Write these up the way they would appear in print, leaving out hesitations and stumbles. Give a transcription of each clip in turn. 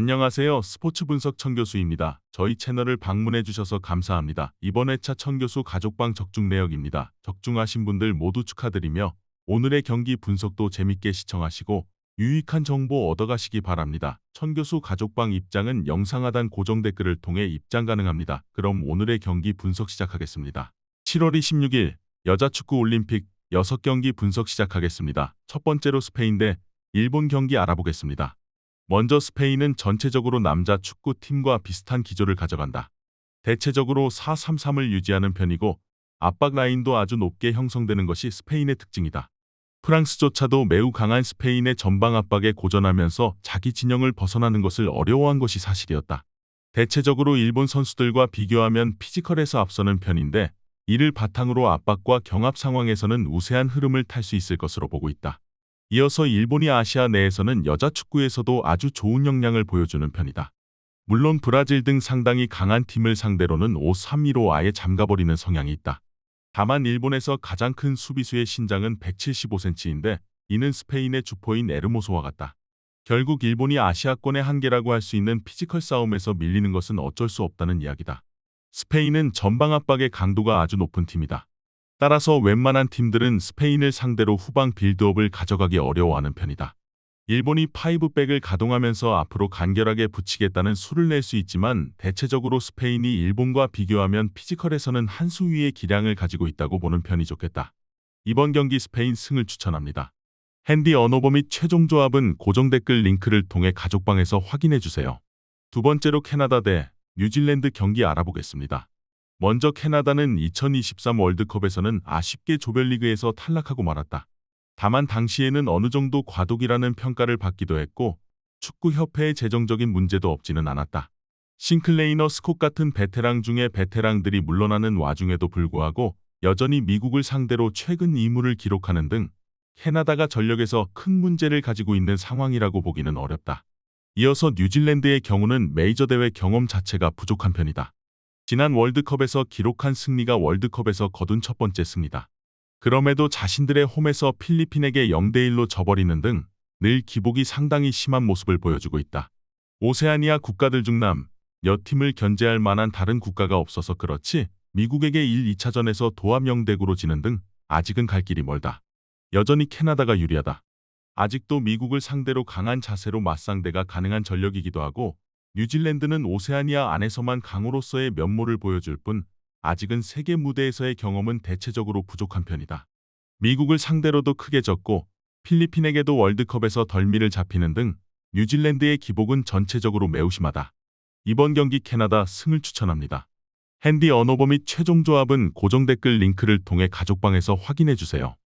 안녕하세요. 스포츠 분석 천교수입니다. 저희 채널을 방문해 주셔서 감사합니다. 이번 회차 천교수 가족방 적중 내역입니다. 적중하신 분들 모두 축하드리며 오늘의 경기 분석도 재밌게 시청하시고 유익한 정보 얻어가시기 바랍니다. 천교수 가족방 입장은 영상 하단 고정 댓글을 통해 입장 가능합니다. 그럼 오늘의 경기 분석 시작하겠습니다. 7월 26일 여자축구 올림픽 6경기 분석 시작하겠습니다. 첫 번째로 스페인 대 일본 경기 알아보겠습니다. 먼저 스페인은 전체적으로 남자 축구팀과 비슷한 기조를 가져간다. 대체적으로 4-3-3을 유지하는 편이고 압박 라인도 아주 높게 형성되는 것이 스페인의 특징이다. 프랑스조차도 매우 강한 스페인의 전방 압박에 고전하면서 자기 진영을 벗어나는 것을 어려워한 것이 사실이었다. 대체적으로 일본 선수들과 비교하면 피지컬에서 앞서는 편인데 이를 바탕으로 압박과 경합 상황에서는 우세한 흐름을 탈 수 있을 것으로 보고 있다. 이어서 일본이 아시아 내에서는 여자 축구에서도 아주 좋은 역량을 보여주는 편이다. 물론 브라질 등 상당히 강한 팀을 상대로는 5-3-2로 아예 잠가버리는 성향이 있다. 다만 일본에서 가장 큰 수비수의 신장은 175cm인데 이는 스페인의 주포인 에르모소와 같다. 결국 일본이 아시아권의 한계라고 할 수 있는 피지컬 싸움에서 밀리는 것은 어쩔 수 없다는 이야기다. 스페인은 전방 압박의 강도가 아주 높은 팀이다. 따라서 웬만한 팀들은 스페인을 상대로 후방 빌드업을 가져가기 어려워하는 편이다. 일본이 5백을 가동하면서 앞으로 간결하게 붙이겠다는 수를 낼 수 있지만 대체적으로 스페인이 일본과 비교하면 피지컬에서는 한 수 위의 기량을 가지고 있다고 보는 편이 좋겠다. 이번 경기 스페인 승을 추천합니다. 핸디 언어버 및 최종 조합은 고정 댓글 링크를 통해 가족방에서 확인해주세요. 두 번째로 캐나다 대 뉴질랜드 경기 알아보겠습니다. 먼저 캐나다는 2023 월드컵에서는 아쉽게 조별리그에서 탈락하고 말았다. 다만 당시에는 어느 정도 과도기라는 평가를 받기도 했고 축구협회의 재정적인 문제도 없지는 않았다. 싱클레이너 스콧 같은 베테랑 중에 베테랑들이 물러나는 와중에도 불구하고 여전히 미국을 상대로 최근 2무를 기록하는 등 캐나다가 전력에서 큰 문제를 가지고 있는 상황이라고 보기는 어렵다. 이어서 뉴질랜드의 경우는 메이저 대회 경험 자체가 부족한 편이다. 지난 월드컵에서 기록한 승리가 월드컵에서 거둔 첫 번째 승리다. 그럼에도 자신들의 홈에서 필리핀에게 0-1로 져버리는 등 늘 기복이 상당히 심한 모습을 보여주고 있다. 오세아니아 국가들 중 몇 팀을 견제할 만한 다른 국가가 없어서 그렇지 미국에게 1, 2차전에서 도합 0-9로 지는 등 아직은 갈 길이 멀다. 여전히 캐나다가 유리하다. 아직도 미국을 상대로 강한 자세로 맞상대가 가능한 전력이기도 하고 뉴질랜드는 오세아니아 안에서만 강호로서의 면모를 보여줄 뿐 아직은 세계 무대에서의 경험은 대체적으로 부족한 편이다. 미국을 상대로도 크게 졌고 필리핀에게도 월드컵에서 덜미를 잡히는 등 뉴질랜드의 기복은 전체적으로 매우 심하다. 이번 경기 캐나다 승을 추천합니다. 핸디 언어버 및 최종 조합은 고정 댓글 링크를 통해 가족방에서 확인해주세요.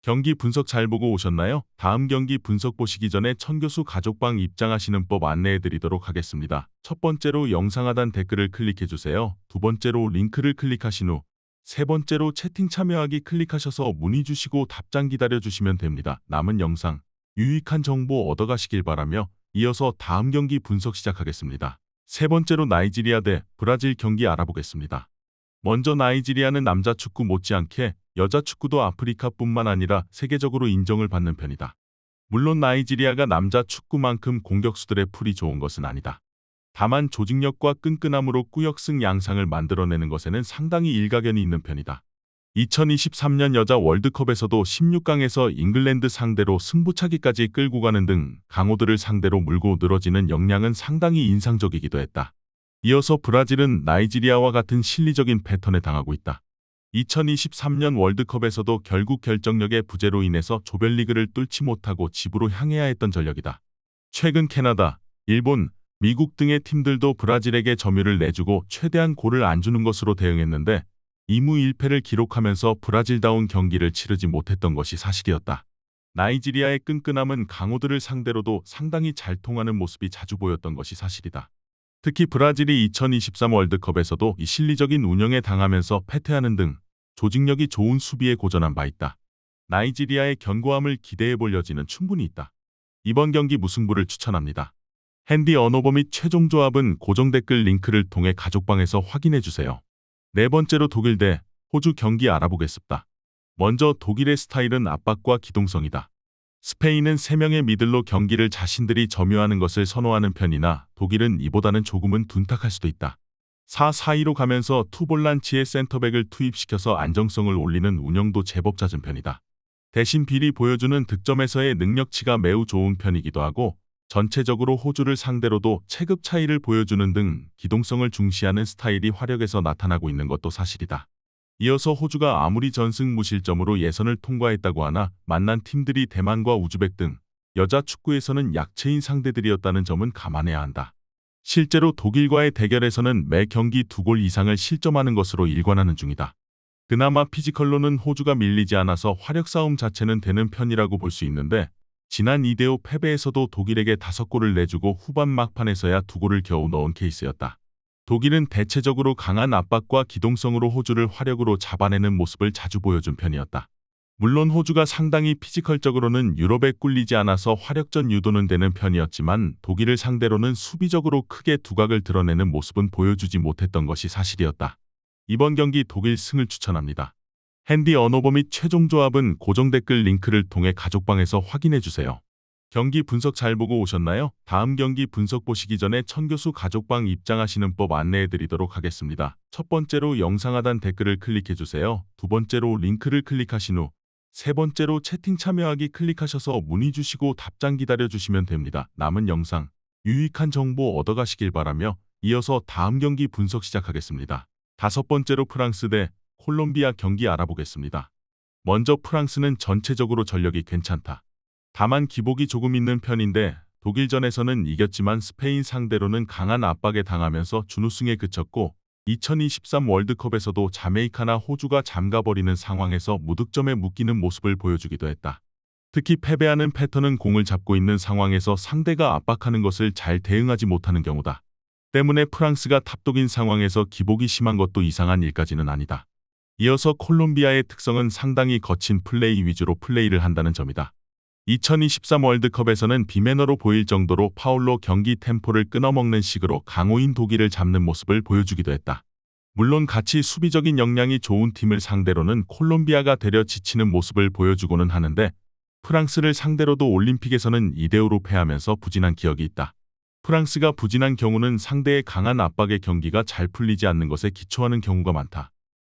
경기 분석 잘 보고 오셨나요? 다음 경기 분석 보시기 전에 천교수 가족방 입장하시는 법 안내해드리도록 하겠습니다. 첫 번째로 영상 하단 댓글을 클릭해주세요. 두 번째로 링크를 클릭하신 후 세 번째로 채팅 참여하기 클릭하셔서 문의 주시고 답장 기다려주시면 됩니다. 남은 영상, 유익한 정보 얻어가시길 바라며 이어서 다음 경기 분석 시작하겠습니다. 세 번째로 나이지리아 대 브라질 경기 알아보겠습니다. 먼저 나이지리아는 남자 축구 못지않게 여자 축구도 아프리카뿐만 아니라 세계적으로 인정을 받는 편이다. 물론 나이지리아가 남자 축구만큼 공격수들의 풀이 좋은 것은 아니다. 다만 조직력과 끈끈함으로 꾸역승 양상을 만들어내는 것에는 상당히 일가견이 있는 편이다. 2023년 여자 월드컵에서도 16강에서 잉글랜드 상대로 승부차기까지 끌고 가는 등 강호들을 상대로 물고 늘어지는 역량은 상당히 인상적이기도 했다. 이어서 브라질은 나이지리아와 같은 실리적인 패턴에 당하고 있다. 2023년 월드컵에서도 결국 결정력의 부재로 인해서 조별리그를 뚫지 못하고 집으로 향해야 했던 전력이다. 최근 캐나다, 일본, 미국 등의 팀들도 브라질에게 점유를 내주고 최대한 골을 안 주는 것으로 대응했는데 2무 1패를 기록하면서 브라질다운 경기를 치르지 못했던 것이 사실이었다. 나이지리아의 끈끈함은 강호들을 상대로도 상당히 잘 통하는 모습이 자주 보였던 것이 사실이다. 특히 브라질이 2023 월드컵에서도 이 실리적인 운영에 당하면서 패퇴하는 등 조직력이 좋은 수비에 고전한 바 있다. 나이지리아의 견고함을 기대해볼 여지는 충분히 있다. 이번 경기 무승부를 추천합니다. 핸디 언어버 및 최종 조합은 고정 댓글 링크를 통해 가족방에서 확인해주세요. 네 번째로 독일 대 호주 경기 알아보겠습니다. 먼저 독일의 스타일은 압박과 기동성이다. 스페인은 3명의 미들로 경기를 자신들이 점유하는 것을 선호하는 편이나 독일은 이보다는 조금은 둔탁할 수도 있다. 4-4-2로 가면서 투볼란치의 센터백을 투입시켜서 안정성을 올리는 운영도 제법 잦은 편이다. 대신 빌이 보여주는 득점에서의 능력치가 매우 좋은 편이기도 하고 전체적으로 호주를 상대로도 체급 차이를 보여주는 등 기동성을 중시하는 스타일이 화력에서 나타나고 있는 것도 사실이다. 이어서 호주가 아무리 전승 무실점으로 예선을 통과했다고 하나 만난 팀들이 대만과 우즈벡 등 여자 축구에서는 약체인 상대들이었다는 점은 감안해야 한다. 실제로 독일과의 대결에서는 매 경기 2골 이상을 실점하는 것으로 일관하는 중이다. 그나마 피지컬로는 호주가 밀리지 않아서 화력 싸움 자체는 되는 편이라고 볼 수 있는데 지난 2대5 패배에서도 독일에게 5골을 내주고 후반 막판에서야 2골을 겨우 넣은 케이스였다. 독일은 대체적으로 강한 압박과 기동성으로 호주를 화력으로 잡아내는 모습을 자주 보여준 편이었다. 물론 호주가 상당히 피지컬적으로는 유럽에 꿀리지 않아서 화력전 유도는 되는 편이었지만 독일을 상대로는 수비적으로 크게 두각을 드러내는 모습은 보여주지 못했던 것이 사실이었다. 이번 경기 독일 승을 추천합니다. 핸디 언어버 및 최종 조합은 고정 댓글 링크를 통해 가족방에서 확인해주세요. 경기 분석 잘 보고 오셨나요? 다음 경기 분석 보시기 전에 천교수 가족방 입장하시는 법 안내해드리도록 하겠습니다. 첫 번째로 영상 하단 댓글을 클릭해주세요. 두 번째로 링크를 클릭하신 후 세 번째로 채팅 참여하기 클릭하셔서 문의 주시고 답장 기다려주시면 됩니다. 남은 영상 유익한 정보 얻어가시길 바라며 이어서 다음 경기 분석 시작하겠습니다. 다섯 번째로 프랑스 대 콜롬비아 경기 알아보겠습니다. 먼저 프랑스는 전체적으로 전력이 괜찮다. 다만 기복이 조금 있는 편인데 독일전에서는 이겼지만 스페인 상대로는 강한 압박에 당하면서 준우승에 그쳤고 2023 월드컵에서도 자메이카나 호주가 잠가버리는 상황에서 무득점에 묶이는 모습을 보여주기도 했다. 특히 패배하는 패턴은 공을 잡고 있는 상황에서 상대가 압박하는 것을 잘 대응하지 못하는 경우다. 때문에 프랑스가 탑독인 상황에서 기복이 심한 것도 이상한 일까지는 아니다. 이어서 콜롬비아의 특성은 상당히 거친 플레이 위주로 플레이를 한다는 점이다. 2023 월드컵에서는 비매너로 보일 정도로 파울로 경기 템포를 끊어먹는 식으로 강호인 독일을 잡는 모습을 보여주기도 했다. 물론 같이 수비적인 역량이 좋은 팀을 상대로는 콜롬비아가 되려 지치는 모습을 보여주고는 하는데 프랑스를 상대로도 올림픽에서는 2대5로 패하면서 부진한 기억이 있다. 프랑스가 부진한 경우는 상대의 강한 압박의 경기가 잘 풀리지 않는 것에 기초하는 경우가 많다.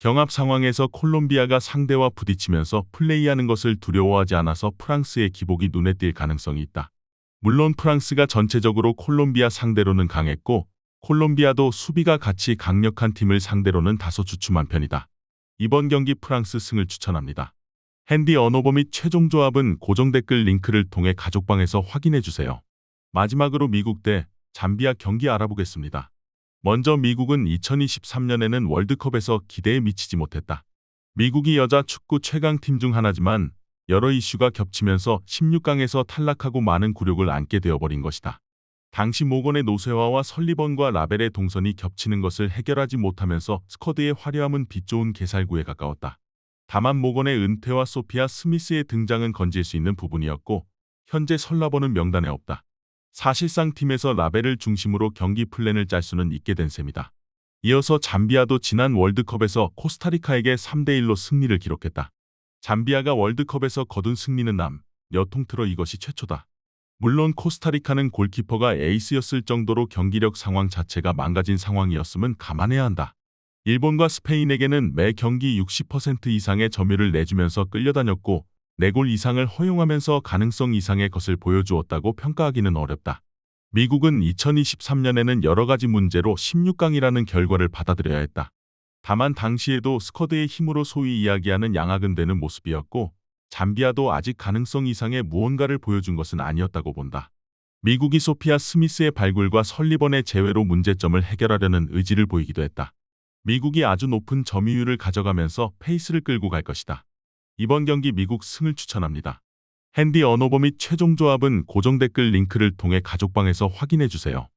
경합 상황에서 콜롬비아가 상대와 부딪히면서 플레이하는 것을 두려워하지 않아서 프랑스의 기복이 눈에 띌 가능성이 있다. 물론 프랑스가 전체적으로 콜롬비아 상대로는 강했고 콜롬비아도 수비가 같이 강력한 팀을 상대로는 다소 주춤한 편이다. 이번 경기 프랑스 승을 추천합니다. 핸디 언어버 및 최종 조합은 고정 댓글 링크를 통해 가족방에서 확인해주세요. 마지막으로 미국 대 잠비아 경기 알아보겠습니다. 먼저 미국은 2023년에는 월드컵에서 기대에 미치지 못했다. 미국이 여자 축구 최강팀 중 하나지만 여러 이슈가 겹치면서 16강에서 탈락하고 많은 굴욕을 안게 되어버린 것이다. 당시 모건의 노세화와 설리번과 라벨의 동선이 겹치는 것을 해결하지 못하면서 스쿼드의 화려함은 빛 좋은 개살구에 가까웠다. 다만 모건의 은퇴와 소피아 스미스의 등장은 건질 수 있는 부분이었고 현재 설라번은 명단에 없다. 사실상 팀에서 라벨을 중심으로 경기 플랜을 짤 수는 있게 된 셈이다. 이어서 잠비아도 지난 월드컵에서 코스타리카에게 3대1로 승리를 기록했다. 잠비아가 월드컵에서 거둔 승리는 몇 통틀어 이것이 최초다. 물론 코스타리카는 골키퍼가 에이스였을 정도로 경기력 상황 자체가 망가진 상황이었음은 감안해야 한다. 일본과 스페인에게는 매 경기 60% 이상의 점유를 내주면서 끌려다녔고 4골 이상을 허용하면서 가능성 이상의 것을 보여주었다고 평가하기는 어렵다. 미국은 2023년에는 여러 가지 문제로 16강이라는 결과를 받아들여야 했다. 다만 당시에도 스쿼드의 힘으로 소위 이야기하는 양악은 되는 모습이었고 잠비아도 아직 가능성 이상의 무언가를 보여준 것은 아니었다고 본다. 미국이 소피아 스미스의 발굴과 설리번의 제외로 문제점을 해결하려는 의지를 보이기도 했다. 미국이 아주 높은 점유율을 가져가면서 페이스를 끌고 갈 것이다. 이번 경기 미국 승을 추천합니다. 핸디 언어버 및 최종 조합은 고정 댓글 링크를 통해 가족방에서 확인해주세요.